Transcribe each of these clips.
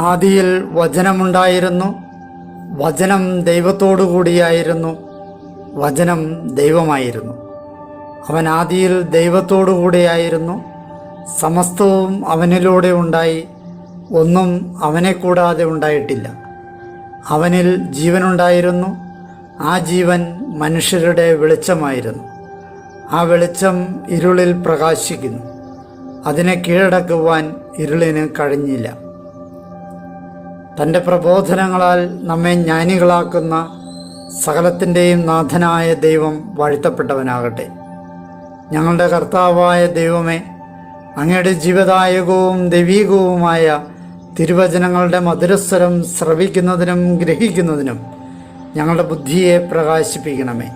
ആദിയിൽ വചനമുണ്ടായിരുന്നു, വചനം ദൈവത്തോടു കൂടിയായിരുന്നു, വചനം ദൈവമായിരുന്നു. അവൻ ആദിയിൽ ദൈവത്തോടു കൂടിയായിരുന്നു. സമസ്തവും അവനിലൂടെ ഉണ്ടായി, ഒന്നും അവനെ കൂടാതെ ഉണ്ടായിട്ടില്ല. അവനിൽ ജീവനുണ്ടായിരുന്നു, ആ ജീവൻ മനുഷ്യരുടെ വെളിച്ചമായിരുന്നു. ആ വെളിച്ചം ഇരുളിൽ പ്രകാശിക്കുന്നു, അതിനെ കീഴടക്കുവാൻ ഇരുളിന് കഴിഞ്ഞില്ല. തൻ്റെ പ്രബോധനങ്ങളാൽ നമ്മെ ജ്ഞാനികളാക്കുന്ന സകലത്തിൻ്റെയും നാഥനായ ദൈവം വാഴ്ത്തപ്പെട്ടവനാകട്ടെ. ഞങ്ങളുടെ കർത്താവായ ദൈവമേ, അങ്ങയുടെ ജീവദായകവും ദൈവീകവുമായ തിരുവചനങ്ങളുടെ മധുരസ്വരം ശ്രവിക്കുന്നതിനും ഗ്രഹിക്കുന്നതിനും ഞങ്ങളുടെ ബുദ്ധിയെ പ്രകാശിപ്പിക്കണമേ.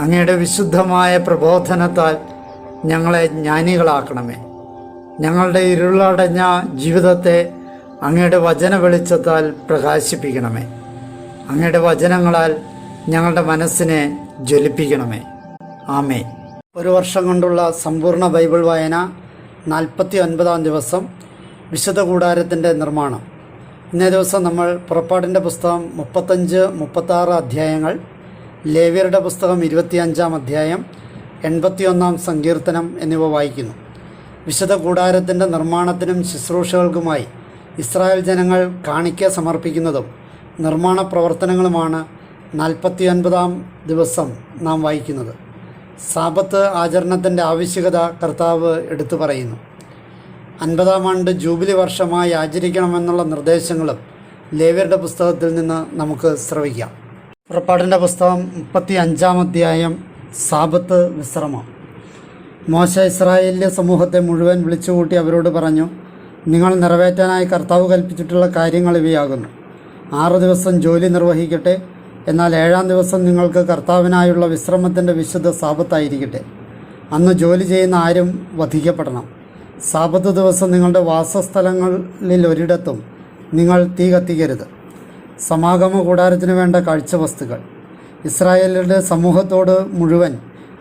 അങ്ങയുടെ വിശുദ്ധമായ പ്രബോധനത്താൽ ഞങ്ങളെ ജ്ഞാനികളാക്കണമേ. ഞങ്ങളുടെ ഇരുളടഞ്ഞ ജീവിതത്തെ അങ്ങയുടെ വചന വെളിച്ചത്താൽ പ്രകാശിപ്പിക്കണമേ. അങ്ങയുടെ വചനങ്ങളാൽ ഞങ്ങളുടെ മനസ്സിനെ ജ്വലിപ്പിക്കണമേ. ആമേൻ. ഒരു വർഷം കൊണ്ടുള്ള സമ്പൂർണ്ണ ബൈബിൾ വായന 49-ാം ദിവസം. വിശുദ്ധ കൂടാരത്തിൻ്റെ നിർമ്മാണം. ഇന്നേ ദിവസം നമ്മൾ പുറപ്പാടിൻ്റെ പുസ്തകം 35-36 അധ്യായങ്ങൾ, ലേവ്യരുടെ പുസ്തകം 25-ാം അധ്യായം, 81-ാം സങ്കീർത്തനം എന്നിവ വായിക്കുന്നു. വിശുദ്ധ കൂടാരത്തിൻ്റെ നിർമ്മാണത്തിനും ശുശ്രൂഷകൾക്കുമായി ഇസ്രായേൽ ജനങ്ങൾ കാണിക്ക സമർപ്പിക്കുന്നതും നിർമ്മാണ പ്രവർത്തനങ്ങളുമാണ് 49-ാം ദിവസം നാം വായിക്കുന്നത്. സാബത്ത് ആചരണത്തിൻ്റെ ആവശ്യകത കർത്താവ് എടുത്തു പറയുന്നു. 50-ാം ആണ്ട് ജൂബിലി വർഷമായി ആചരിക്കണമെന്നുള്ള നിർദ്ദേശങ്ങളും ലേവ്യരുടെ പുസ്തകത്തിൽ നിന്ന് നമുക്ക് ശ്രവിക്കാം. പുറപ്പാടിൻ്റെ പുസ്തകം 35-ാം അധ്യായം, സാബത്ത് വിശ്രമം. മോശ ഇസ്രായേലിലെ സമൂഹത്തെ മുഴുവൻ വിളിച്ചുകൂട്ടി അവരോട് പറഞ്ഞു, നിങ്ങൾ നിറവേറ്റാനായി കർത്താവ് കൽപ്പിച്ചിട്ടുള്ള കാര്യങ്ങൾ ഇവയാകുന്നു. 6 ദിവസം ജോലി നിർവഹിക്കട്ടെ, എന്നാൽ 7-ാം ദിവസം നിങ്ങൾക്ക് കർത്താവിനായുള്ള വിശ്രമത്തിൻ്റെ വിശുദ്ധ സാബത്തായിരിക്കട്ടെ. അന്ന് ജോലി ചെയ്യുന്ന ആരും വധിക്കപ്പെടണം. സാബത്ത് ദിവസം നിങ്ങളുടെ വാസസ്ഥലങ്ങളിൽ ഒരിടത്തും നിങ്ങൾ തീ കത്തിക്കരുത്. സമാഗമ കൂടാരത്തിനു വേണ്ട കാഴ്ചവസ്തുക്കൾ. ഇസ്രായേലിൻ്റെ സമൂഹത്തോട് മുഴുവൻ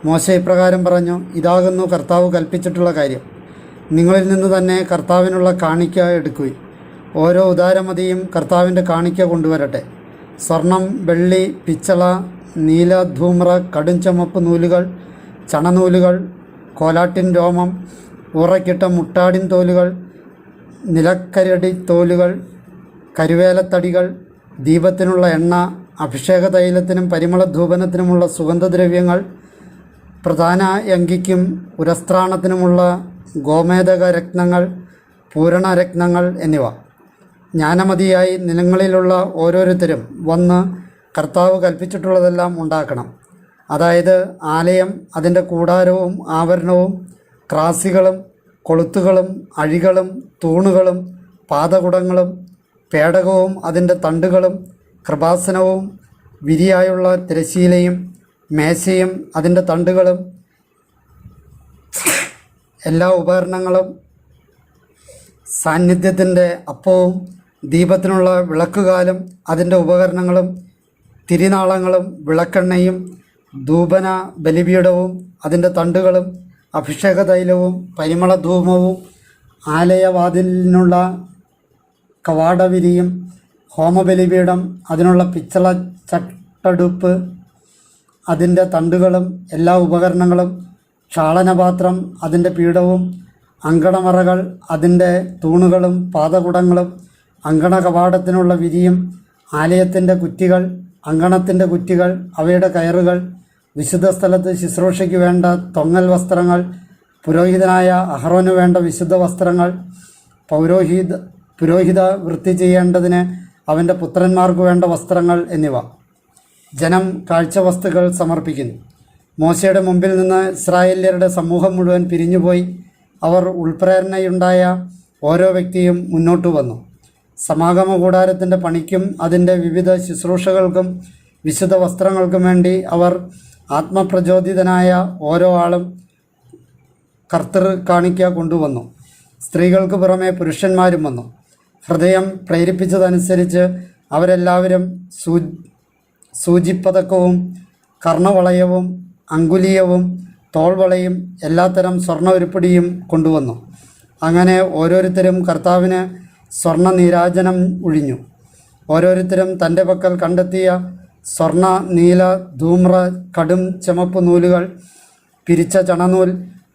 മോശ ഇപ്രകാരം പറഞ്ഞു, ഇതാകുന്നു കർത്താവ് കൽപ്പിച്ചിട്ടുള്ള കാര്യം. നിങ്ങളിൽ നിന്ന് തന്നെ കർത്താവിനുള്ള കാണിക്ക എടുക്കുവിൻ. ഓരോ ഉദാരമതിയും കർത്താവിൻ്റെ കാണിക്ക കൊണ്ടുവരട്ടെ. സ്വർണം, വെള്ളി, പിച്ചള, നീല, ധൂമ്ര, കടും ചുമപ്പ് നൂലുകൾ, ചണനൂലുകൾ, കോലാട്ടിൻ രോമം, ഉറക്കിട്ട മുട്ടാടിൻ തോലുകൾ, നിലക്കരടി തോലുകൾ, കരുവേലത്തടികൾ, ദീപത്തിനുള്ള എണ്ണ, അഭിഷേക തൈലത്തിനും പരിമളധൂപനത്തിനുമുള്ള സുഗന്ധദ്രവ്യങ്ങൾ, പ്രധാന അങ്കിക്കും ഉരസ്ത്രാണത്തിനുമുള്ള ഗോമേതക രത്നങ്ങൾ, പൂരണരത്നങ്ങൾ എന്നിവ. ജ്ഞാനമതിയായി നിലങ്ങളിലുള്ള ഓരോരുത്തരും വന്ന് കർത്താവ് കൽപ്പിച്ചിട്ടുള്ളതെല്ലാം ഉണ്ടാക്കണം. അതായത് ആലയം, അതിൻ്റെ കൂടാരവും ആവരണവും, ക്രാസികളും കൊളുത്തുകളും അഴികളും തൂണുകളും പാദകുടങ്ങളും പേടകവും അതിൻ്റെ തണ്ടുകളും കൃപാസനവും വിരിയായുള്ള തിരശ്ശീലയും മേശയും അതിൻ്റെ തണ്ടുകളും എല്ലാ ഉപകരണങ്ങളും, സാന്നിധ്യത്തിൻ്റെ അപ്പവും ദീപത്തിനുള്ള വിളക്കുകാലും അതിൻ്റെ ഉപകരണങ്ങളും, തിരിനാളങ്ങളും വിളക്കെണ്ണയും ധൂപന ബലിപീഠവും അതിൻ്റെ തണ്ടുകളും അഭിഷേക തൈലവും പരിമളധൂമവും ആലയവാതിലിനുള്ള കവാടവിരിയും ഹോമബലിപീഠം അതിനുള്ള പിച്ചള ചട്ടടുപ്പ് അതിൻ്റെ തണ്ടുകളും എല്ലാ ഉപകരണങ്ങളും, ക്ഷാളനപാത്രം അതിൻ്റെ പീഠവും, അങ്കണമറകൾ അതിൻ്റെ തൂണുകളും പാദകുടങ്ങളും, അങ്കണ കവാടത്തിനുള്ള വിരിയും, ആലയത്തിൻ്റെ കുറ്റികൾ, അങ്കണത്തിൻ്റെ കുറ്റികൾ, അവയുടെ കയറുകൾ, വിശുദ്ധ സ്ഥലത്ത് ശുശ്രൂഷയ്ക്ക് വേണ്ട തൊങ്ങൽ വസ്ത്രങ്ങൾ, പുരോഹിതനായ അഹ്റോന് വേണ്ട വിശുദ്ധ വസ്ത്രങ്ങൾ, പുരോഹിത വൃത്തി ചെയ്യേണ്ടതിന് അവൻ്റെ പുത്രന്മാർക്ക് വേണ്ട വസ്ത്രങ്ങൾ എന്നിവ. ജനം കാഴ്ചവസ്തുക്കൾ സമർപ്പിക്കുന്നു. മോശയുടെ മുമ്പിൽ നിന്ന് ഇസ്രായേല്യരുടെ സമൂഹം മുഴുവൻ പിരിഞ്ഞുപോയി. അവർ ഉൾപ്രേരണയുണ്ടായ ഓരോ വ്യക്തിയും മുന്നോട്ട് വന്നു. സമാഗമ കൂടാരത്തിൻ്റെ പണിക്കും അതിൻ്റെ വിവിധ ശുശ്രൂഷകൾക്കും വിശുദ്ധ വസ്ത്രങ്ങൾക്കും വേണ്ടി അവർ ആത്മപ്രചോദിതനായ ഓരോ ആളും കർത്തൃ കാണിക്ക കൊണ്ടുവന്നു. സ്ത്രീകൾക്ക് പുറമെ പുരുഷന്മാരും വന്നു. ഹൃദയം പ്രേരിപ്പിച്ചതനുസരിച്ച് അവരെല്ലാവരും സൂചിപ്പതക്കവും കർണവളയവും അങ്കുലീയവും തോൾവളയും എല്ലാത്തരം സ്വർണ്ണ ഉരുപ്പടിയും കൊണ്ടുവന്നു. അങ്ങനെ ഓരോരുത്തരും കർത്താവിന് സ്വർണ്ണ നീരാജനം ഒഴിഞ്ഞു. ഓരോരുത്തരും തൻ്റെ പക്കൽ കണ്ടെത്തിയ സ്വർണ്ണ, നീല, ധൂമ്ര, കടും ചുമപ്പ് നൂലുകൾ, പിരിച്ച ചണനൂൽ,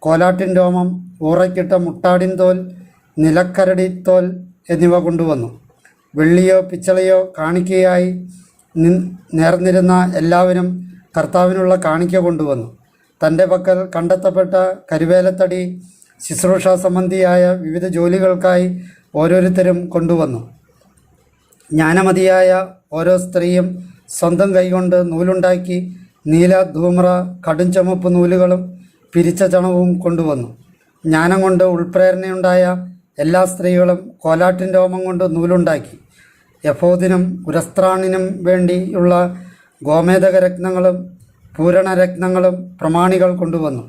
കോലാട്ടിൻ രോമം, ഊറയ്ക്കിട്ട മുട്ടാടിൻ തോൽ, നിലക്കരടി തോൽ എന്നിവ കൊണ്ടുവന്നു. വെള്ളിയോ പിച്ചളയോ കാണിക്കയായി നേർന്നിരുന്ന എല്ലാവരും കർത്താവിനുള്ള കാണിക്ക കൊണ്ടുവന്നു. തൻ്റെ പക്കൽ കണ്ടെത്തപ്പെട്ട കരുവേലത്തടി, ശുശ്രൂഷ സംബന്ധിയായ വിവിധ ജോലികൾക്കായി ഓരോരുത്തരും കൊണ്ടുവന്നു. ജ്ഞാനമതിയായ ഓരോ സ്ത്രീയും സ്വന്തം കൈകൊണ്ട് നൂലുണ്ടാക്കി നീല, ധൂമ്ര, കടും ചുമപ്പ് നൂലുകളും പിരിച്ച ചണവും കൊണ്ടുവന്നു. ജ്ഞാനം കൊണ്ട് ഉൾപ്രേരണയുണ്ടായ എല്ലാ സ്ത്രീകളും കോലാട്ടിൻ രോമം കൊണ്ട് നൂലുണ്ടാക്കി. എഫോദിനും ഉരസ്ത്രാണിനും വേണ്ടിയുള്ള ഗോമേതക രത്നങ്ങളും പൂരണരത്നങ്ങളും പ്രമാണികൾ കൊണ്ടുവന്നു.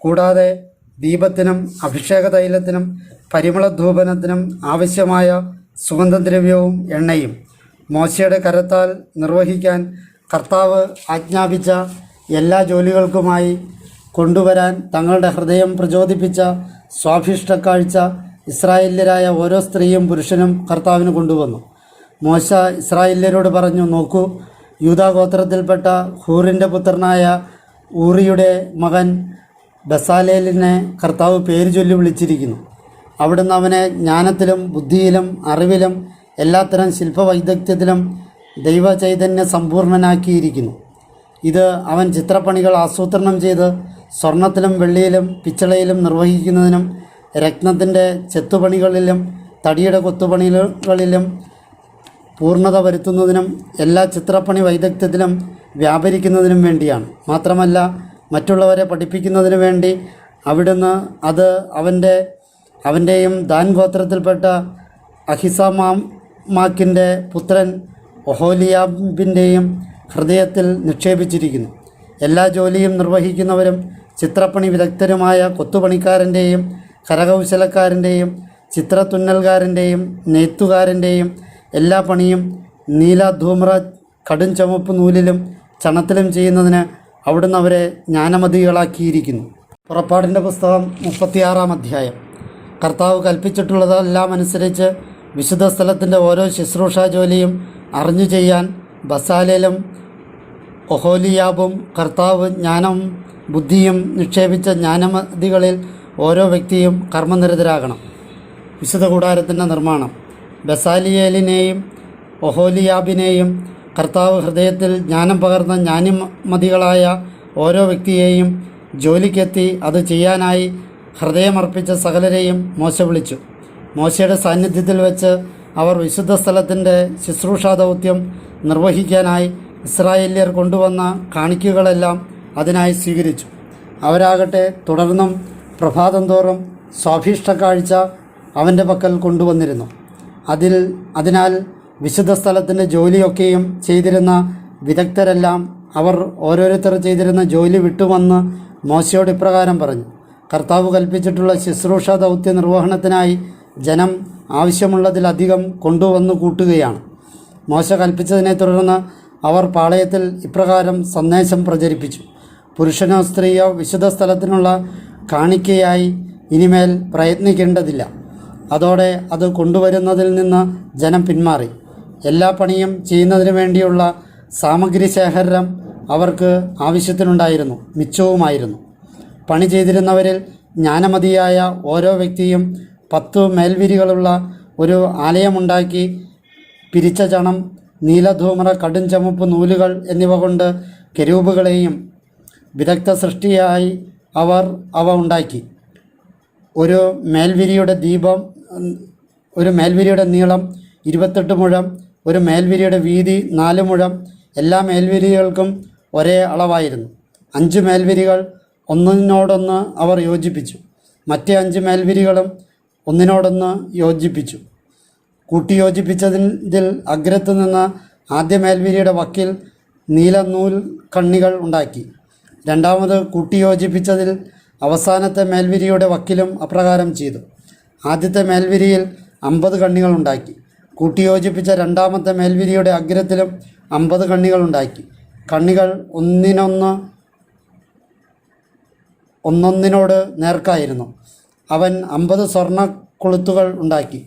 കൂടാതെ ദീപത്തിനും അഭിഷേക തൈലത്തിനും പരിമളധൂപനത്തിനും ആവശ്യമായ സുഗന്ധദ്രവ്യവും എണ്ണയും മോശയുടെ കരത്താൽ നിർവഹിക്കാൻ കർത്താവ് ആജ്ഞാപിച്ച എല്ലാ ജോലികൾക്കുമായി കൊണ്ടുവരാൻ തങ്ങളുടെ ഹൃദയം പ്രചോദിപ്പിച്ച സ്വാഭിഷ്ടക്കാഴ്ച ഇസ്രായേല്യരായ ഓരോ സ്ത്രീയും പുരുഷനും കർത്താവിന് കൊണ്ടുവന്നു. മോശ ഇസ്രായേല്യരോട് പറഞ്ഞു, നോക്കൂ, യൂദാഗോത്രത്തിൽപ്പെട്ട ഹൂറിൻ്റെ പുത്രനായ ഊറിയുടെ മകൻ ബസാലേലിനെ കർത്താവ് പേര് ചൊല്ലി വിളിച്ചിരിക്കുന്നു. അവിടുന്ന് അവനെ ജ്ഞാനത്തിലും ബുദ്ധിയിലും അറിവിലും എല്ലാത്തരം ശില്പവൈദഗ്ധ്യത്തിലും ദൈവചൈതന്യ സമ്പൂർണനാക്കിയിരിക്കുന്നു. ഇത് അവൻ ചിത്രപ്പണികൾ ആസൂത്രണം ചെയ്ത് സ്വർണത്തിലും വെള്ളിയിലും പിച്ചളയിലും നിർവഹിക്കുന്നതിനും രത്നത്തിൻ്റെ ചെത്തുപണികളിലും തടിയുടെ കൊത്തുപണികളിലും പൂർണ്ണത വരുത്തുന്നതിനും എല്ലാ ചിത്രപ്പണി വൈദഗ്ധ്യത്തിലും വ്യാപരിക്കുന്നതിനും വേണ്ടിയാണ്. മാത്രമല്ല, മറ്റുള്ളവരെ പഠിപ്പിക്കുന്നതിനു വേണ്ടി അവിടുന്ന് അത് അവൻ്റെയും ദാൻ ഗോത്രത്തിൽപ്പെട്ട അഹിസാമാക്കിൻ്റെ പുത്രൻ ഒഹോലിയാബിൻ്റെയും ഹൃദയത്തിൽ നിക്ഷേപിച്ചിരിക്കുന്നു. എല്ലാ ജോലിയും നിർവഹിക്കുന്നവരും ചിത്രപ്പണി വിദഗ്ധരുമായ കൊത്തുപണിക്കാരൻ്റെയും കരകൗശലക്കാരൻ്റെയും ചിത്രത്തുന്നൽകാരൻ്റെയും നെയ്ത്തുകാരൻ്റെയും എല്ലാ പണിയും നീല, ധൂമ്ര, കടും ചുമപ്പ് നൂലിലും ചണത്തിലും ചെയ്യുന്നതിന് അവിടുന്ന് അവരെ ജ്ഞാനമതികളാക്കിയിരിക്കുന്നു. പുറപ്പാടിൻ്റെ പുസ്തകം 36-ാം അധ്യായം. കർത്താവ് കൽപ്പിച്ചിട്ടുള്ളതെല്ലാം അനുസരിച്ച് വിശുദ്ധ സ്ഥലത്തിൻ്റെ ഓരോ ശുശ്രൂഷാ ജോലിയും അറിഞ്ഞു ചെയ്യാൻ ബസാലേലും ഒഹോലിയാബും കർത്താവ് ജ്ഞാനം ബുദ്ധിയും നിക്ഷേപിച്ച ജ്ഞാനമതികളിൽ ഓരോ വ്യക്തിയും കർമ്മനിരതരാകണം. വിശുദ്ധ കൂടാരത്തിൻ്റെ നിർമ്മാണം. ബസാലിയേലിനെയും ഒഹോലിയാബിനെയും കർത്താവ് ഹൃദയത്തിൽ ജ്ഞാനം പകർന്ന ജ്ഞാനമതികളായ ഓരോ വ്യക്തിയെയും ജോലിക്കെത്തി അത് ചെയ്യാനായി ഹൃദയമർപ്പിച്ച സകലരെയും മോശ വിളിച്ചു. മോശയുടെ സാന്നിധ്യത്തിൽ വെച്ച് അവർ വിശുദ്ധ സ്ഥലത്തിൻ്റെ ശുശ്രൂഷാ ദൗത്യം നിർവഹിക്കാനായി ഇസ്രായേല്യർ കൊണ്ടുവന്ന കാണിക്കകളെല്ലാം അതിനായി സ്വീകരിച്ചു. അവരാകട്ടെ തുടർന്നും പ്രഭാതം തോറും സ്വാഭീഷ്ടക്കാഴ്ച അവൻ്റെ പക്കൽ കൊണ്ടുവന്നിരുന്നു. അതിനാൽ വിശുദ്ധ സ്ഥലത്തിൻ്റെ ജോലിയൊക്കെയും ചെയ്തിരുന്ന വിദഗ്ധരെല്ലാം അവർ ഓരോരുത്തർ ചെയ്തിരുന്ന ജോലി വിട്ടുവന്ന് മോശയോട് ഇപ്രകാരം പറഞ്ഞു, കർത്താവ് കൽപ്പിച്ചിട്ടുള്ള ശുശ്രൂഷ ദൗത്യ നിർവഹണത്തിനായി ജനം ആവശ്യമുള്ളതിലധികം കൊണ്ടുവന്നു കൂട്ടുകയാണ്. മോശ കൽപ്പിച്ചതിനെ തുടർന്ന് അവർ പാളയത്തിൽ ഇപ്രകാരം സന്ദേശം പ്രചരിപ്പിച്ചു: പുരുഷനോ സ്ത്രീയോ വിശുദ്ധ സ്ഥലത്തിനുള്ള കാണിക്കയായി ഇനിമേൽ പ്രയത്നിക്കേണ്ടതില്ല. അതോടെ അത് കൊണ്ടുവരുന്നതിൽ നിന്ന് ജനം പിന്മാറി. എല്ലാ പണിയും ചെയ്യുന്നതിന് വേണ്ടിയുള്ള സാമഗ്രി ശേഖരം അവർക്ക് ആവശ്യത്തിനുണ്ടായിരുന്നു, മിച്ചവുമായിരുന്നു. പണി ചെയ്തിരുന്നവരിൽ ജ്ഞാനമതിയായ ഓരോ വ്യക്തിയും 10 മേൽവിരികളുള്ള ഒരു ആലയമുണ്ടാക്കി പിരിച്ച ചണം, നീലധൂമ്ര, കടും ചുമപ്പ് നൂലുകൾ എന്നിവ കൊണ്ട് കെരൂബുകളെയും വിദഗ്ധ സൃഷ്ടിയായി അവർ അവ ഉണ്ടാക്കി. ഒരു മേൽവിരിയുടെ നീളം 28 മുഴം, ഒരു മേൽവിരിയുടെ വീതി 4 മുഴം. എല്ലാ മേൽവിരികൾക്കും ഒരേ അളവായിരുന്നു. 5 മേൽവിരികൾ ഒന്നിനോടൊന്ന് അവർ യോജിപ്പിച്ചു. മറ്റേ 5 മേൽവിരികളും ഒന്നിനോടൊന്ന് യോജിപ്പിച്ചു. കൂട്ടിയോജിപ്പിച്ചതിൽ അഗ്രത്ത് നിന്ന് ആദ്യ മേൽവിരിയുടെ വക്കിൽ നീലനൂൽ കണ്ണികൾ ഉണ്ടാക്കി. രണ്ടാമത് കൂട്ടിയോജിപ്പിച്ചതിൽ അവസാനത്തെ മേൽവിരിയുടെ വക്കിലും അപ്രകാരം ചെയ്തു. ആദ്യത്തെ മേൽവിരിയിൽ 50 കണ്ണികൾ ഉണ്ടാക്കി. കൂട്ടിയോജിപ്പിച്ച രണ്ടാമത്തെ മേൽവിരിയുടെ അഗ്രത്തിലും 50 കണ്ണികൾ ഉണ്ടാക്കി. കണ്ണികൾ ഒന്നൊന്നിനോട് നേർക്കായിരുന്നു. അവൻ 50 സ്വർണ്ണ കൊളുത്തുകൾ ഉണ്ടാക്കി.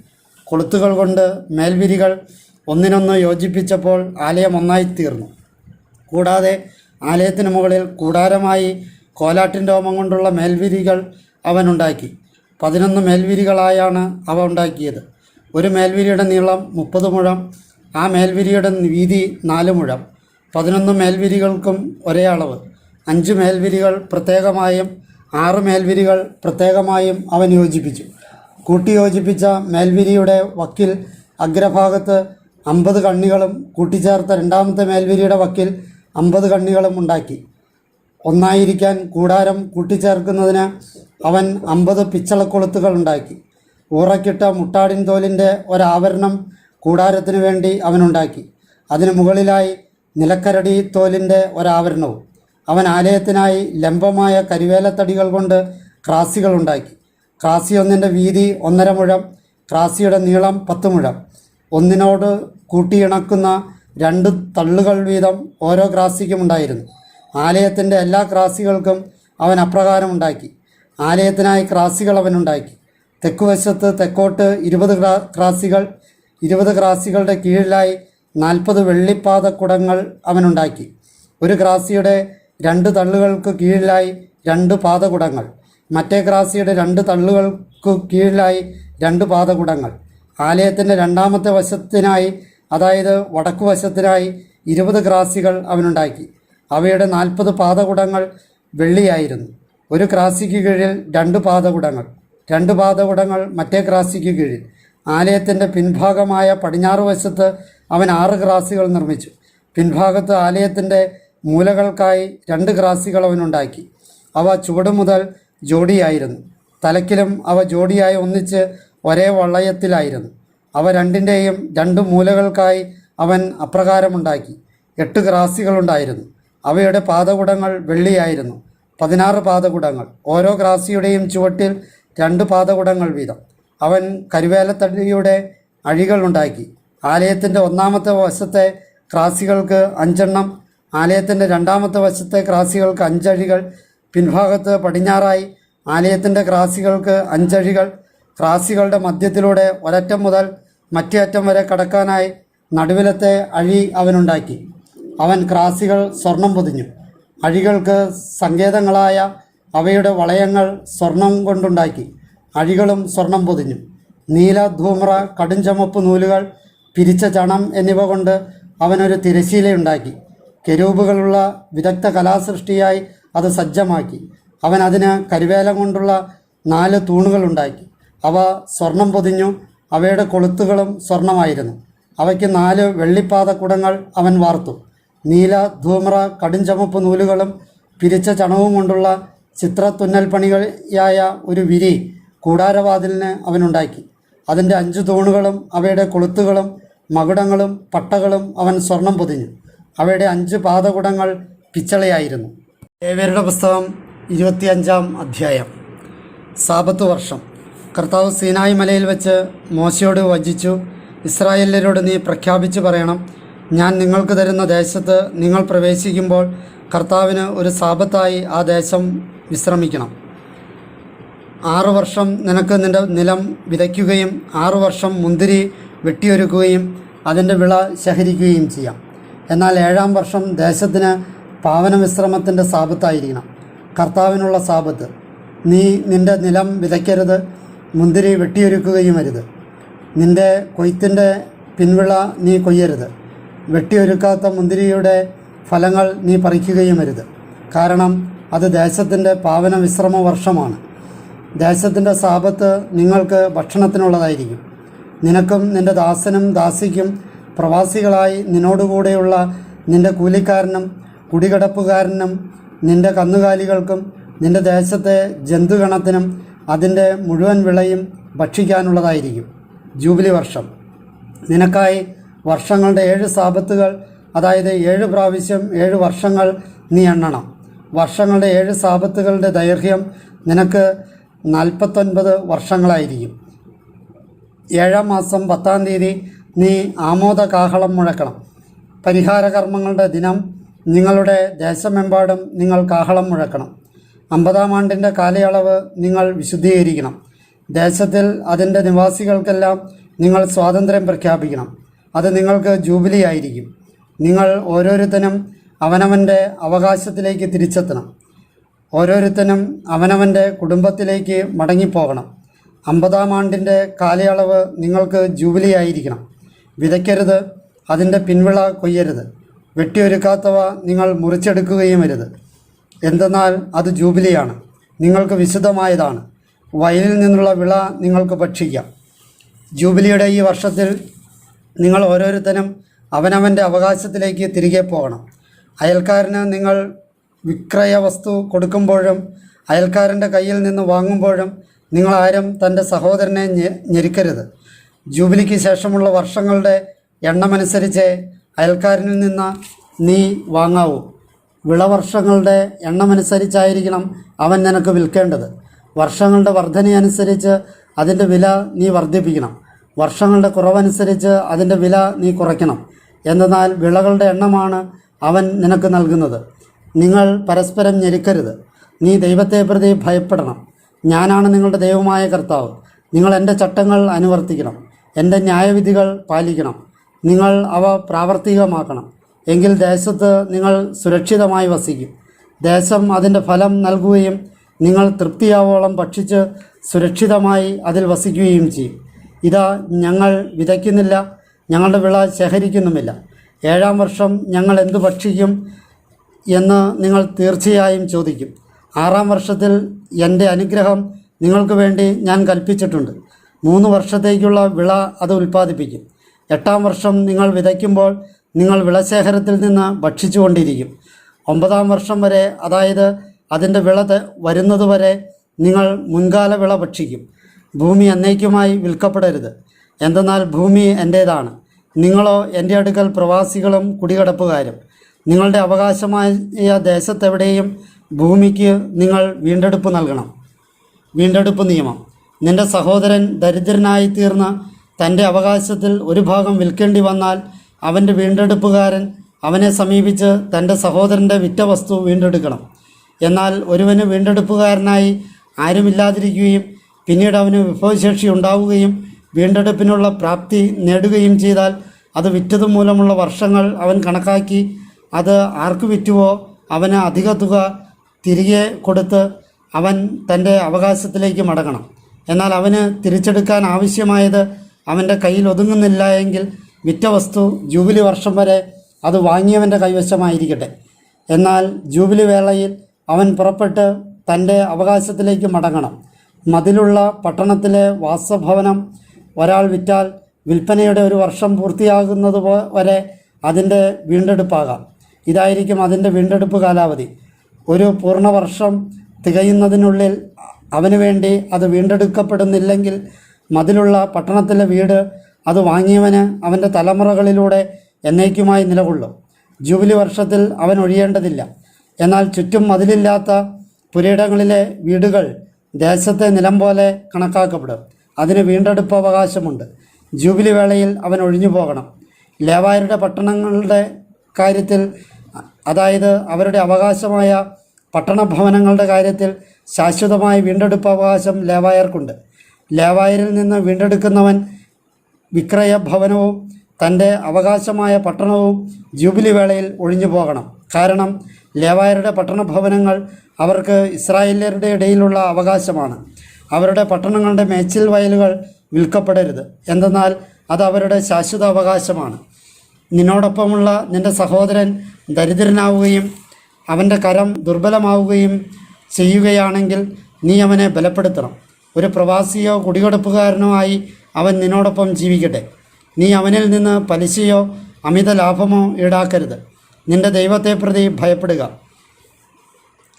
കൊളുത്തുകൾ കൊണ്ട് മേൽവിരികൾ ഒന്നിനൊന്ന് യോജിപ്പിച്ചപ്പോൾ ആലയം ഒന്നായിത്തീർന്നു. കൂടാതെ ആലയത്തിന് മുകളിൽ കൂടാരമായി കോലാട്ടിൻ രോമം കൊണ്ടുള്ള മേൽവിരികൾ അവനുണ്ടാക്കി. 11 മേൽവിരികളായാണ് അവ ഉണ്ടാക്കിയത്. ഒരു മേൽവിരിയുടെ നീളം 30 മുഴം, ആ മേൽവിരിയുടെ വീതി 4 മുഴം. 11 മേൽവിരികൾക്കും ഒരേ അളവ്. 5 മേൽവിരികൾ പ്രത്യേകമായും 6 മേൽവിരികൾ പ്രത്യേകമായും അവൻ യോജിപ്പിച്ചു. കൂട്ടിയോജിപ്പിച്ച മേൽവിരിയുടെ വക്കിൽ അഗ്രഭാഗത്ത് 50 കണ്ണികളും കൂട്ടിച്ചേർത്ത രണ്ടാമത്തെ മേൽവിരിയുടെ വക്കിൽ 50 കണ്ണികളും ഉണ്ടാക്കി. ഒന്നായിരിക്കാൻ കൂടാരം കൂട്ടിച്ചേർക്കുന്നതിന് അവൻ 50 പിച്ചളക്കൊളുത്തുകൾ ഉണ്ടാക്കി. ഊറക്കിട്ട മുട്ടാടിൻ തോലിൻ്റെ ഒരാവരണം കൂടാരത്തിനു വേണ്ടി അവനുണ്ടാക്കി. അതിന് മുകളിലായി നിലക്കരടി തോലിൻ്റെ ഒരാവരണവും. അവൻ ആലയത്തിനായി ലംബമായ കരിവേലത്തടികൾ കൊണ്ട് ക്രാസികൾ ഉണ്ടാക്കി. ക്രാസി ഒന്നിൻ്റെ വീതി 1.5 മുഴം, ക്രാസിയുടെ നീളം 10 മുഴം. ഒന്നിനോട് കൂട്ടിയിണക്കുന്ന 2 തള്ളുകൾ വീതം ഓരോ ക്രാസിക്കും ഉണ്ടായിരുന്നു. ആലയത്തിൻ്റെ എല്ലാ ക്രാസികൾക്കും അവൻ അപ്രകാരം ഉണ്ടാക്കി. ആലയത്തിനായി ക്രാസികൾ അവനുണ്ടാക്കി. തെക്കുവശത്ത് തെക്കോട്ട് 20 ക്രാസികൾ, 20 ക്രാസികളുടെ കീഴിലായി 40 വെള്ളിപ്പാദക്കുടങ്ങൾ അവനുണ്ടാക്കി. ഒരു ക്രാസിയുടെ 2 തള്ളുകൾക്ക് കീഴിലായി 2 പാദകുടങ്ങൾ, മറ്റേ ക്രാസിയുടെ 2 തള്ളുകൾക്ക് കീഴിലായി 2 പാദകുടങ്ങൾ. ആലയത്തിൻ്റെ രണ്ടാമത്തെ വശത്തിനായി, അതായത് വടക്കുവശത്തിനായി 20 ക്രാസികൾ അവനുണ്ടാക്കി. അവയുടെ 40 പാദകുടങ്ങൾ വെള്ളിയായിരുന്നു. ഒരു ക്രാസിക്ക് കീഴിൽ 2 പാദകുടങ്ങൾ, 2 പാദകുടങ്ങൾ മറ്റേ ക്രാസിക്ക് കീഴിൽ. ആലയത്തിൻ്റെ പിൻഭാഗമായ പടിഞ്ഞാറ് വശത്ത് അവൻ 6 ക്രാസികൾ നിർമ്മിച്ചു. പിൻഭാഗത്ത് ആലയത്തിൻ്റെ മൂലകൾക്കായി 2 ക്രാസികൾ അവനുണ്ടാക്കി. അവ ചുവട് മുതൽ ജോഡിയായിരുന്നു. തലക്കിലും അവ ജോഡിയായി ഒന്നിച്ച് ഒരേ വള്ളയത്തിലായിരുന്നു. അവ രണ്ടിൻ്റെയും 2 മൂലകൾക്കായി അവൻ അപ്രകാരമുണ്ടാക്കി. 8 ക്രാസികളുണ്ടായിരുന്നു. അവയുടെ പാദകുടങ്ങൾ വെള്ളിയായിരുന്നു. 16 പാദകുടങ്ങൾ, ഓരോ ക്രാസിയുടെയും ചുവട്ടിൽ 2 പാദകുടങ്ങൾ വീതം. അവൻ കരുവേലത്തടിയുടെ അഴികൾ ഉണ്ടാക്കി. ആലയത്തിൻ്റെ ഒന്നാമത്തെ വശത്തെ ക്രാസികൾക്ക് 5 എണ്ണം, ആലയത്തിൻ്റെ രണ്ടാമത്തെ വശത്തെ ക്രാസികൾക്ക് 5 അഴികൾ. പിൻഭാഗത്ത് പടിഞ്ഞാറായി ആലയത്തിൻ്റെ ക്രാസികൾക്ക് 5 അഴികൾ. ക്രാസികളുടെ മധ്യത്തിലൂടെ ഒരറ്റം മുതൽ മറ്റേ അറ്റം വരെ കടക്കാനായി നടുവിലത്തെ അഴി അവനുണ്ടാക്കി. അവൻ ക്രാസികൾ സ്വർണം പൊതിഞ്ഞു. അഴികൾക്ക് സങ്കേതങ്ങളായ അവയുടെ വളയങ്ങൾ സ്വർണം കൊണ്ടുണ്ടാക്കി. അഴികളും സ്വർണം പൊതിഞ്ഞു. നീല, ധൂമ്ര, കടുംചുമപ്പ് നൂലുകൾ, പിരിച്ച ചണം എന്നിവ കൊണ്ട് അവനൊരു തിരശ്ശീലയുണ്ടാക്കി. കെരൂബുകളുള്ള വിദഗ്ധ കലാസൃഷ്ടിയായി അത് സജ്ജമാക്കി. അവൻ അതിന് കരിവേലം കൊണ്ടുള്ള 4 തൂണുകളുണ്ടാക്കി. അവ സ്വർണം പൊതിഞ്ഞു. അവയുടെ കൊളുത്തുകളും സ്വർണമായിരുന്നു. അവയ്ക്ക് 4 വെള്ളിപ്പാദക്കുടങ്ങൾ അവൻ വാർത്തു. നീല, ധൂമ്ര, കടുംചുമപ്പ് നൂലുകളും പിരിച്ച ചണവും കൊണ്ടുള്ള ചിത്രത്തുന്നൽപ്പണിയായ ഒരു വിരി കൂടാരവാതിലിന് അവനുണ്ടാക്കി. അതിൻ്റെ 5 തൂണുകളും അവയുടെ കൊളുത്തുകളും മകുടങ്ങളും പട്ടകളും അവൻ സ്വർണം പൊതിഞ്ഞു. അവയുടെ 5 പാദകുടങ്ങൾ പിച്ചളയായിരുന്നു. ലേവ്യരുടെ പുസ്തകം 25-ാം അധ്യായം. സാബത്ത് വർഷം. കർത്താവ് സീനായി മലയിൽ വെച്ച് മോശയോട് വചിച്ചു, ഇസ്രായേല്യരോട് നീ പ്രഖ്യാപിച്ചു പറയണം, ഞാൻ നിങ്ങൾക്ക് തരുന്ന ദേശത്ത് നിങ്ങൾ പ്രവേശിക്കുമ്പോൾ കർത്താവിന് ഒരു സാബത്തായി ആ ദേശം വിശ്രമിക്കണം. 6 വർഷം നിനക്ക് നിൻ്റെ നിലം വിതയ്ക്കുകയും 6 വർഷം മുന്തിരി വെട്ടിയൊരുക്കുകയും അതിൻ്റെ വിള ശേഖരിക്കുകയും ചെയ്യാം. എന്നാൽ 7-ാം വർഷം ദേശത്തിന് പാവന വിശ്രമത്തിൻ്റെ സാബത്തായിരിക്കണം, കർത്താവിനുള്ള സാബത്ത്. നീ നിൻ്റെ നിലം വിതയ്ക്കരുത്, മുന്തിരി വെട്ടിയൊരുക്കുകയും അരുത്. നിൻ്റെ കൊയ്ത്തിൻ്റെ പിൻവിള നീ കൊയ്യരുത്. വെട്ടിയൊരുക്കാത്ത മുന്തിരിയുടെ ഫലങ്ങൾ നീ പറിക്കുകയും അരുത്. കാരണം അത് ദേശത്തിൻ്റെ പാവന വിശ്രമ വർഷമാണ്. ദേശത്തിൻ്റെ സാബത്ത് നിങ്ങൾക്ക് ഭക്ഷണത്തിനുള്ളതായിരിക്കും. നിനക്കും നിൻ്റെ ദാസനും ദാസിക്കും പ്രവാസികളായി നിന്നോടുകൂടെയുള്ള നിൻ്റെ കൂലിക്കാരനും കുടികിടപ്പുകാരനും നിൻ്റെ കന്നുകാലികൾക്കും നിൻ്റെ ദേശത്തെ ജന്തുഗണത്തിനും അതിൻ്റെ മുഴുവൻ വിളയും ഭക്ഷിക്കാനുള്ളതായിരിക്കും. ജൂബിലി വർഷം. നിനക്കായി വർഷങ്ങളുടെ 7 സാബത്തുകൾ, അതായത് 7 പ്രാവശ്യം 7 വർഷങ്ങൾ നീ എണ്ണണം. വർഷങ്ങളുടെ 7 സാബത്തുകളുടെ ദൈർഘ്യം നിനക്ക് 49 വർഷങ്ങളായിരിക്കും. 7-ാം മാസം 10-ാം തീയതി നീ ആമോദ കാഹളം മുഴക്കണം. പരിഹാരകർമ്മങ്ങളുടെ ദിനം നിങ്ങളുടെ ദേശമെമ്പാടും നിങ്ങൾ കാഹളം മുഴക്കണം. 50-ാം ആണ്ടിൻ്റെ കാലയളവ് നിങ്ങൾ വിശുദ്ധീകരിക്കണം. ദേശത്തിൽ അതിൻ്റെ നിവാസികൾക്കെല്ലാം നിങ്ങൾ സ്വാതന്ത്ര്യം പ്രഖ്യാപിക്കണം. അത് നിങ്ങൾക്ക് ജൂബിലി ആയിരിക്കും. നിങ്ങൾ ഓരോരുത്തനും അവനവൻ്റെ അവകാശത്തിലേക്ക് തിരിച്ചെത്തണം. ഓരോരുത്തനും അവനവൻ്റെ കുടുംബത്തിലേക്ക് മടങ്ങിപ്പോകണം. 50-ാം ആണ്ടിൻ്റെ കാലയളവ് നിങ്ങൾക്ക് ജൂബിലി ആയിരിക്കണം. വിതയ്ക്കരുത്, അതിൻ്റെ പിൻവിള കൊയ്യരുത്. വെട്ടിയൊരുക്കാത്തവ നിങ്ങൾ മുറിച്ചെടുക്കുകയും അരുത്. എന്തെന്നാൽ അത് ജൂബിലിയാണ്, നിങ്ങൾക്ക് വിശുദ്ധമായതാണ്. വയലിൽ നിന്നുള്ള വിള നിങ്ങൾക്ക് ഭക്ഷിക്കാം. ജൂബിലിയുടെ ഈ വർഷത്തിൽ നിങ്ങൾ ഓരോരുത്തരും അവനവൻ്റെ അവകാശത്തിലേക്ക് തിരികെ പോകണം. അയൽക്കാരന് നിങ്ങൾ വിക്രയ വസ്തു കൊടുക്കുമ്പോഴും അയൽക്കാരൻ്റെ കയ്യിൽ നിന്ന് വാങ്ങുമ്പോഴും നിങ്ങളാരും തൻ്റെ സഹോദരനെ ഞെരുക്കരുത്. ജൂബിലിക്ക് ശേഷമുള്ള വർഷങ്ങളുടെ എണ്ണമനുസരിച്ച് അയൽക്കാരനിൽ നിന്ന് നീ വാങ്ങാവൂ. വിളവർഷങ്ങളുടെ എണ്ണമനുസരിച്ചായിരിക്കണം അവൻ നിനക്ക് വിൽക്കേണ്ടത്. വർഷങ്ങളുടെ വർധനയനുസരിച്ച് അതിൻ്റെ വില നീ വർദ്ധിപ്പിക്കണം. വർഷങ്ങളുടെ കുറവനുസരിച്ച് അതിൻ്റെ വില നീ കുറയ്ക്കണം. എന്തെന്നാൽ വിളകളുടെ എണ്ണമാണ് അവൻ നിനക്ക് നൽകുന്നത്. നിങ്ങൾ പരസ്പരം ഞെരുക്കരുത്. നീ ദൈവത്തെ പ്രതി ഭയപ്പെടണം. ഞാനാണ് നിങ്ങളുടെ ദൈവമായ കർത്താവ്. നിങ്ങൾ എൻ്റെ ചട്ടങ്ങൾ അനുവർത്തിക്കണം, എൻ്റെ ന്യായവിധികൾ പാലിക്കണം. നിങ്ങൾ അവ പ്രാവർത്തികമാക്കണം. എങ്കിൽ ദേശത്ത് നിങ്ങൾ സുരക്ഷിതമായി വസിക്കും. ദേശം അതിൻ്റെ ഫലം നൽകുകയും നിങ്ങൾ തൃപ്തിയാവോളം ഭക്ഷിച്ച് സുരക്ഷിതമായി അതിൽ വസിക്കുകയും ചെയ്യും. ഇതാ, ഞങ്ങൾ വിതയ്ക്കുന്നില്ല, ഞങ്ങളുടെ വിള ശേഖരിക്കുന്നുമില്ല. 7-ാം വർഷം ഞങ്ങൾ എന്തു ഭക്ഷിക്കും എന്ന് നിങ്ങൾ തീർച്ചയായും ചോദിക്കും. 6-ാം വർഷത്തിൽ എൻ്റെ അനുഗ്രഹം നിങ്ങൾക്ക് വേണ്ടി ഞാൻ കൽപ്പിച്ചിട്ടുണ്ട്. 3 വർഷത്തേക്കുള്ള വിള അത് ഉൽപ്പാദിപ്പിക്കും. 8-ാം വർഷം നിങ്ങൾ വിതയ്ക്കുമ്പോൾ നിങ്ങൾ വിളശേഖരത്തിൽ നിന്ന് ഭക്ഷിച്ചുകൊണ്ടിരിക്കും. 9-ാം വർഷം വരെ, അതായത് അതിൻ്റെ വിള വരുന്നതുവരെ നിങ്ങൾ മുൻകാല വിള ഭക്ഷിക്കും. ഭൂമി എന്നേക്കുമായി വിൽക്കപ്പെടരുത്. എന്തെന്നാൽ ഭൂമി എൻ്റേതാണ്, നിങ്ങളോ എൻ്റെ അടുക്കൽ പ്രവാസികളും കുടികടപ്പുകാരും. നിങ്ങളുടെ അവകാശമായ ദേശത്തെവിടെയും ഭൂമിക്ക് നിങ്ങൾ വീണ്ടെടുപ്പ് നൽകണം. വീണ്ടെടുപ്പ് നിയമം. നിന്റെ സഹോദരൻ ദരിദ്രനായി തീർന്ന് തൻ്റെ അവകാശത്തിൽ ഒരു ഭാഗം വിൽക്കേണ്ടി വന്നാൽ അവൻ്റെ വീണ്ടെടുപ്പുകാരൻ അവനെ സമീപിച്ച് തൻ്റെ സഹോദരൻ്റെ വിറ്റ വസ്തു വീണ്ടെടുക്കണം. എന്നാൽ ഒരുവന് വീണ്ടെടുപ്പുകാരനായി ആരുമില്ലാതിരിക്കുകയും പിന്നീട് അവന് വിഭവശേഷി ഉണ്ടാവുകയും വീണ്ടെടുപ്പിനുള്ള പ്രാപ്തി നേടുകയും ചെയ്താൽ അത് വിറ്റതു മൂലമുള്ള വർഷങ്ങൾ അവൻ കണക്കാക്കി അത് ആർക്ക് വിറ്റുവോ അവന് അധിക തുക തിരികെ കൊടുത്ത് അവൻ തൻ്റെ അവകാശത്തിലേക്ക് മടങ്ങണം. എന്നാൽ അവന് തിരിച്ചെടുക്കാൻ ആവശ്യമായത് അവൻ്റെ കയ്യിൽ ഒതുങ്ങുന്നില്ല എങ്കിൽ വിറ്റ വസ്തു ജൂബിലി വർഷം വരെ അത് വാങ്ങിയവൻ്റെ കൈവശമായിരിക്കട്ടെ. എന്നാൽ ജൂബിലി വേളയിൽ അവൻ പുറപ്പെട്ട് തൻ്റെ അവകാശത്തിലേക്ക് മടങ്ങണം. മതിലുള്ള പട്ടണത്തിലെ വാസഭവനം ഒരാൾ വിറ്റാൽ വിൽപ്പനയുടെ 1 വർഷം പൂർത്തിയാകുന്നത് വരെ അതിൻ്റെ വീണ്ടെടുപ്പാകാം. ഇതായിരിക്കും അതിൻ്റെ വീണ്ടെടുപ്പ് കാലാവധി. ഒരു പൂർണ്ണ വർഷം തികയുന്നതിനുള്ളിൽ അവന് വേണ്ടി അത് വീണ്ടെടുക്കപ്പെടുന്നില്ലെങ്കിൽ മതിലുള്ള പട്ടണത്തിലെ വീട് അത് വാങ്ങിയവന് അവൻ്റെ തലമുറകളിലൂടെ എന്നേക്കുമായി നിലകൊള്ളും. ജൂബിലി വർഷത്തിൽ അവൻ ഒഴിയേണ്ടതില്ല. എന്നാൽ ചുറ്റും മതിലില്ലാത്ത പുരയിടങ്ങളിലെ വീടുകൾ ദേശത്തെ നിലം പോലെ കണക്കാക്കപ്പെടും. അതിന് വീണ്ടെടുപ്പ് അവകാശമുണ്ട്. ജൂബിലി വേളയിൽ അവൻ ഒഴിഞ്ഞു പോകണം. ലേവായരുടെ പട്ടണങ്ങളുടെ കാര്യത്തിൽ, അതായത് അവരുടെ അവകാശമായ പട്ടണഭവനങ്ങളുടെ കാര്യത്തിൽ ശാശ്വതമായ വീണ്ടെടുപ്പ് അവകാശം ലേവായർക്കുണ്ട്. ലേവായരിൽ നിന്ന് വീണ്ടെടുക്കുന്നവൻ വിക്രയ ഭവനവും തൻ്റെ അവകാശമായ പട്ടണവും ജൂബിലി വേളയിൽ ഒഴിഞ്ഞു പോകണം. കാരണം ലേവായരുടെ പട്ടണഭവനങ്ങൾ അവർക്ക് ഇസ്രായേല്യരുടെ ഇടയിലുള്ള അവകാശമാണ്. അവരുടെ പട്ടണങ്ങളുടെ മേച്ചിൽ വയലുകൾ വിൽക്കപ്പെടരുത്. എന്തെന്നാൽ അത് അവരുടെ ശാശ്വത അവകാശമാണ്. നിന്നോടൊപ്പമുള്ള നിൻ്റെ സഹോദരൻ ദരിദ്രനാവുകയും അവൻ്റെ കരം ദുർബലമാവുകയും ചെയ്യുകയാണെങ്കിൽ നീ അവനെ ബലപ്പെടുത്തണം. ഒരു പ്രവാസിയോ കുടികൊടുപ്പുകാരനോ ആയി അവൻ നിന്നോടൊപ്പം ജീവിക്കട്ടെ. നീ അവനിൽ നിന്ന് പലിശയോ അമിത ലാഭമോ ഈടാക്കരുത്. നിൻ്റെ ദൈവത്തെ പ്രതി ഭയപ്പെടുക.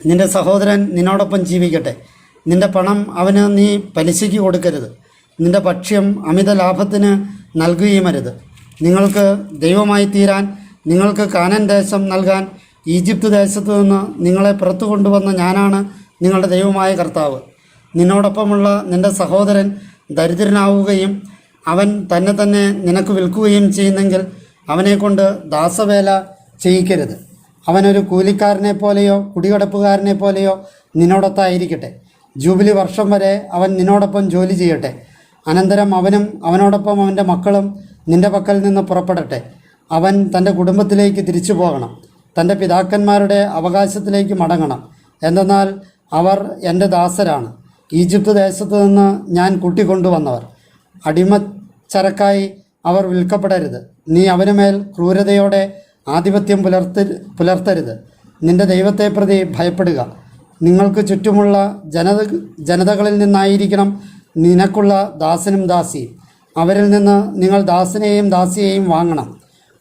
നിൻ്റെ സഹോദരൻ നിന്നോടൊപ്പം ജീവിക്കട്ടെ. നിൻ്റെ പണം അവന് നീ പലിശയ്ക്ക് കൊടുക്കരുത്. നിൻ്റെ ഭക്ഷ്യം അമിത ലാഭത്തിന് നൽകുകയുമരുത്. നിങ്ങൾക്ക് ദൈവമായി തീരാൻ, നിങ്ങൾക്ക് കാനാൻ ദേശം നൽകാൻ ഈജിപ്ത് ദേശത്തു നിന്ന് നിങ്ങളെ പുറത്തു കൊണ്ടുവന്ന ഞാനാണ് നിങ്ങളുടെ ദൈവമായ കർത്താവ്. നിന്നോടൊപ്പമുള്ള നിൻ്റെ സഹോദരൻ ദരിദ്രനാവുകയും അവൻ തന്നെ നിനക്ക് വിൽക്കുകയും ചെയ്യുന്നെങ്കിൽ അവനെക്കൊണ്ട് ദാസവേല ചെയ്യിക്കരുത്. അവനൊരു കൂലിക്കാരനെ പോലെയോ കുടികടപ്പുകാരനെ പോലെയോ നിന്നോടൊത്തായിരിക്കട്ടെ. ജൂബിലി വർഷം വരെ അവൻ നിന്നോടൊപ്പം ജോലി ചെയ്യട്ടെ. അനന്തരം അവനും അവനോടൊപ്പം അവൻ്റെ മക്കളും നിന്റെ പക്കൽ നിന്ന് പുറപ്പെടട്ടെ. അവൻ തൻ്റെ കുടുംബത്തിലേക്ക് തിരിച്ചു പോകണം, തൻ്റെ പിതാക്കന്മാരുടെ അവകാശത്തിലേക്ക് മടങ്ങണം. എന്തെന്നാൽ അവർ എൻ്റെ ദാസരാണ്, ഈജിപ്ത് ദേശത്തു നിന്ന് ഞാൻ കൂട്ടിക്കൊണ്ടുവന്നവർ. അടിമച്ചരക്കായി അവർ വിൽക്കപ്പെടരുത്. നീ അവനുമേൽ ക്രൂരതയോടെ ആധിപത്യം പുലർത്തരുത്. നിന്റെ ദൈവത്തെ പ്രതി ഭയപ്പെടുക. നിങ്ങൾക്ക് ചുറ്റുമുള്ള ജനതകളിൽ നിന്നായിരിക്കണം നിനക്കുള്ള ദാസനും ദാസിയും. അവരിൽ നിന്ന് നിങ്ങൾ ദാസനെയും ദാസിയെയും വാങ്ങണം.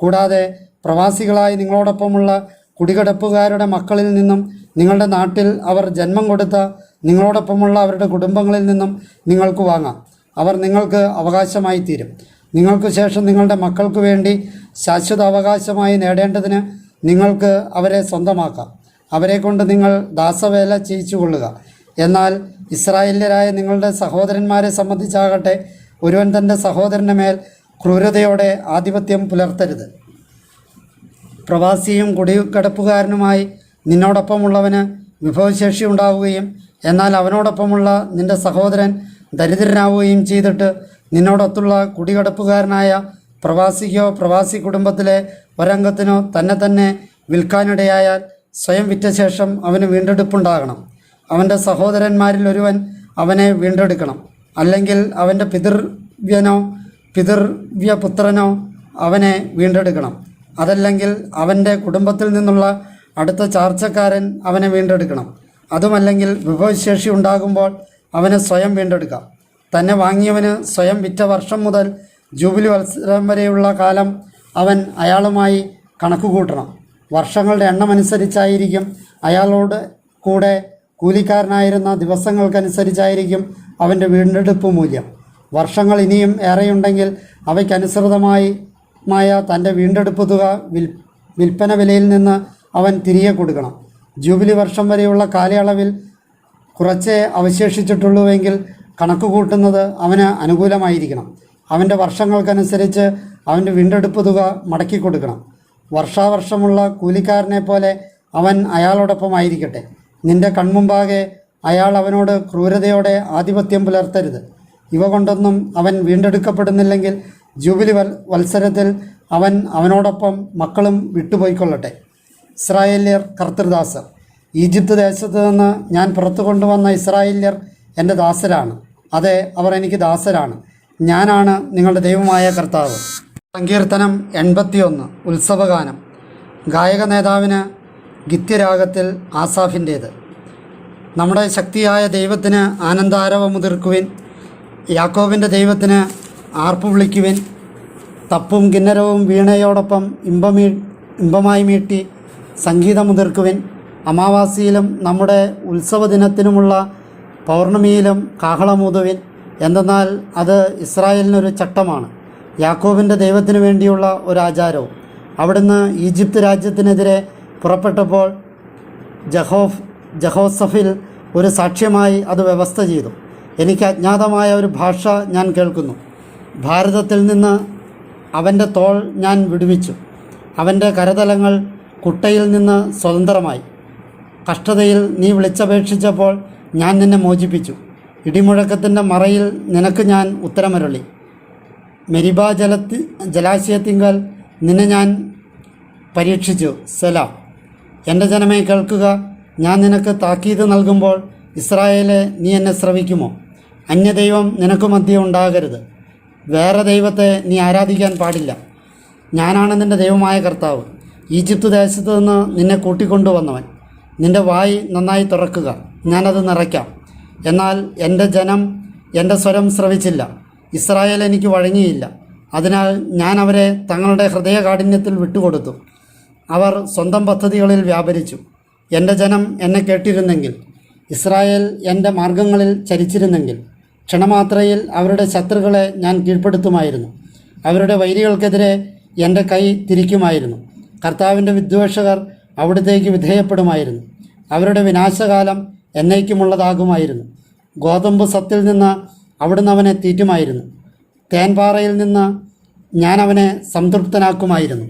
കൂടാതെ പ്രവാസികളായി നിങ്ങളോടൊപ്പമുള്ള കുടികിടപ്പുകാരുടെ മക്കളിൽ നിന്നും നിങ്ങളുടെ നാട്ടിൽ അവർ ജന്മം കൊടുത്ത നിങ്ങളോടൊപ്പമുള്ള അവരുടെ കുടുംബങ്ങളിൽ നിന്നും നിങ്ങൾക്ക് വാങ്ങാം. അവർ നിങ്ങൾക്ക് അവകാശമായി തീരും. നിങ്ങൾക്ക് ശേഷം നിങ്ങളുടെ മക്കൾക്ക് വേണ്ടി ശാശ്വത അവകാശമായി നേടേണ്ടതിന് നിങ്ങൾക്ക് അവരെ സ്വന്തമാക്കാം. അവരെക്കൊണ്ട് നിങ്ങൾ ദാസവേല ചെയ്യിച്ചു കൊള്ളുക. എന്നാൽ ഇസ്രായേല്യരായ നിങ്ങളുടെ സഹോദരന്മാരെ സംബന്ധിച്ചാകട്ടെ, ഒരുവൻ തൻ്റെ സഹോദരൻ്റെ മേൽ ക്രൂരതയോടെ ആധിപത്യം പുലർത്തരുത്. പ്രവാസിയും കുടികിടപ്പുകാരനുമായി നിന്നോടൊപ്പമുള്ളവന് വിഭവശേഷി ഉണ്ടാവുകയും എന്നാൽ അവനോടൊപ്പമുള്ള നിന്റെ സഹോദരൻ ദരിദ്രനാവുകയും ചെയ്തിട്ട് നിന്നോടൊത്തുള്ള കുടികിടപ്പുകാരനായ പ്രവാസിക്കോ പ്രവാസി കുടുംബത്തിലെ ഒരംഗത്തിനോ തന്നെ വിൽക്കാനിടയായാൽ സ്വയം വിറ്റ ശേഷം അവന് വീണ്ടെടുപ്പുണ്ടാകണം. അവൻ്റെ സഹോദരന്മാരിൽ ഒരുവൻ അവനെ വീണ്ടെടുക്കണം. അല്ലെങ്കിൽ അവൻ്റെ പിതൃവ്യപുത്രനോ അവനെ വീണ്ടെടുക്കണം. അതല്ലെങ്കിൽ അവൻ്റെ കുടുംബത്തിൽ നിന്നുള്ള അടുത്ത ചാർച്ചക്കാരൻ അവനെ വീണ്ടെടുക്കണം. അതുമല്ലെങ്കിൽ വിഭവശേഷി ഉണ്ടാകുമ്പോൾ അവനെ സ്വയം വീണ്ടെടുക്കാം. തന്നെ വാങ്ങിയവന് സ്വയം വിറ്റ വർഷം മുതൽ ജൂബിലി വത്സരം വരെയുള്ള കാലം അവൻ അയാളുമായി കണക്കുകൂട്ടണം. വർഷങ്ങളുടെ എണ്ണമനുസരിച്ചായിരിക്കും അയാളോട് കൂടെ കൂലിക്കാരനായിരുന്ന ദിവസങ്ങൾക്കനുസരിച്ചായിരിക്കും അവൻ്റെ വീണ്ടെടുപ്പ് മൂല്യം. വർഷങ്ങൾ ഇനിയും ഏറെയുണ്ടെങ്കിൽ അവയ്ക്കനുസൃതമായ തൻ്റെ വീണ്ടെടുപ്പ് തുക വിൽപ്പന വിലയിൽ നിന്ന് അവൻ തിരികെ കൊടുക്കണം. ജൂബിലി വർഷം വരെയുള്ള കാലയളവിൽ കുറച്ചേ അവശേഷിച്ചിട്ടുള്ളൂവെങ്കിൽ കണക്ക് കൂട്ടുന്നത് അവന് അനുകൂലമായിരിക്കണം. അവൻ്റെ വർഷങ്ങൾക്കനുസരിച്ച് അവൻ്റെ വീണ്ടെടുപ്പ് തുക മടക്കി കൊടുക്കണം. വർഷാവർഷമുള്ള കൂലിക്കാരനെ പോലെ അവൻ അയാളോടൊപ്പമായിരിക്കട്ടെ. നിന്റെ കൺമുമ്പാകെ അയാൾ അവനോട് ക്രൂരതയോടെ ആധിപത്യം പുലർത്തരുത്. ഇവ കൊണ്ടൊന്നും അവൻ വീണ്ടെടുക്കപ്പെടുന്നില്ലെങ്കിൽ ജൂബിലി വത്സരത്തിൽ അവൻ അവനോടൊപ്പം മക്കളും വിട്ടുപോയിക്കൊള്ളട്ടെ. ഇസ്രായേല്യർ കർത്തൃദാസർ. ഈജിപ്ത് ദേശത്ത് നിന്ന് ഞാൻ പുറത്തു കൊണ്ടുവന്ന ഇസ്രായേല്യർ എൻ്റെ ദാസരാണ്. അതെ, അവർ എനിക്ക് ദാസരാണ്. ഞാനാണ് നിങ്ങളുടെ ദൈവമായ കർത്താവ്. സങ്കീർത്തനം 81. ഉത്സവഗാനം. ഗായക നേതാവിന് ഗിത്യരാഗത്തിൽ ആസാഫിൻ്റേത്. നമ്മുടെ ശക്തിയായ ദൈവത്തിന് ആനന്ദാരവമുതിർക്കുവിൻ. യാക്കോബിൻ്റെ ദൈവത്തിന് ആർപ്പ് വിളിക്കുവിൻ. തപ്പും കിന്നരവും വീണയോടൊപ്പം ഇമ്പമായി മീട്ടി സംഗീതമുതിർക്കുവിൻ. അമാവാസിയിലും നമ്മുടെ ഉത്സവദിനത്തിനുമുള്ള പൗർണമിയിലും കാഹളമൂതുവിൻ. എന്തെന്നാൽ അത് ഇസ്രായേലിനൊരു ചട്ടമാണ്, യാക്കോബിൻ്റെ ദൈവത്തിനു വേണ്ടിയുള്ള ഒരു ആചാരവും. അവിടുന്ന് ഈജിപ്ത് രാജ്യത്തിനെതിരെ പുറപ്പെട്ടപ്പോൾ ജഹോസഫിൽ ഒരു സാക്ഷ്യമായി അത് വ്യവസ്ഥ ചെയ്തു. എനിക്ക് അജ്ഞാതമായ ഒരു ഭാഷ ഞാൻ കേൾക്കുന്നു. ഭാരതത്തിൽ നിന്ന് അവൻ്റെ തോൾ ഞാൻ വിടുവിച്ചു. അവൻ്റെ കരതലങ്ങൾ കുട്ടയിൽ നിന്ന് സ്വതന്ത്രമായി. കഷ്ടതയിൽ നീ വിളിച്ചപേക്ഷിച്ചപ്പോൾ ഞാൻ നിന്നെ മോചിപ്പിച്ചു. ഇടിമുഴക്കത്തിൻ്റെ മറയിൽ നിനക്ക് ഞാൻ ഉത്തരമരുളി. മെരിബാ ജലാശയത്തിങ്കൽ നിന്നെ ഞാൻ പരീക്ഷിച്ചു. സെലാ. എൻ്റെ ജനമേ കേൾക്കുക, ഞാൻ നിനക്ക് താക്കീത് നൽകുമ്പോൾ ഇസ്രായേലെ നീ എന്നെ ശ്രവിക്കുമോ? അന്യദൈവം നിനക്ക് മധ്യേ ഉണ്ടാകരുത്. വേറെ ദൈവത്തെ നീ ആരാധിക്കാൻ പാടില്ല. ഞാനാണ് നിൻ്റെ ദൈവമായ കർത്താവ്, ഈജിപ്ത് ദേശത്ത് നിന്ന് നിന്നെ കൂട്ടിക്കൊണ്ടുവന്നവൻ. നിൻ്റെ വായ് നന്നായി തുറക്കുക, ഞാനത് നിറയ്ക്കാം. എന്നാൽ എൻ്റെ ജനം എൻ്റെ സ്വരം ശ്രവിച്ചില്ല, ഇസ്രായേൽ എനിക്ക് വഴങ്ങിയില്ല. അതിനാൽ ഞാൻ അവരെ തങ്ങളുടെ ഹൃദയകാഠിന്യത്തിൽ വിട്ടുകൊടുത്തു. അവർ സ്വന്തം പദ്ധതികളിൽ വ്യാപരിച്ചു. എൻ്റെ ജനം എന്നെ കേട്ടിരുന്നെങ്കിൽ, ഇസ്രായേൽ എൻ്റെ മാർഗങ്ങളിൽ ചരിച്ചിരുന്നെങ്കിൽ, ക്ഷണമാത്രയിൽ അവരുടെ ശത്രുക്കളെ ഞാൻ കീഴ്പ്പെടുത്തുമായിരുന്നു. അവരുടെ വൈരികൾക്കെതിരെ എൻ്റെ കൈ തിരിക്കുമായിരുന്നു. കർത്താവിൻ്റെ വിദ്വേഷകർ അവിടത്തേക്ക് വിധേയപ്പെടുമായിരുന്നു. അവരുടെ വിനാശകാലം എന്നേക്കുമുള്ളതാകുമായിരുന്നു. ഗോതമ്പ് സത്തിൽ നിന്ന് അവിടുന്ന് അവനെ തീറ്റുമായിരുന്നു. തേൻപാറയിൽ നിന്ന് ഞാൻ അവനെ സംതൃപ്തനാക്കുമായിരുന്നു.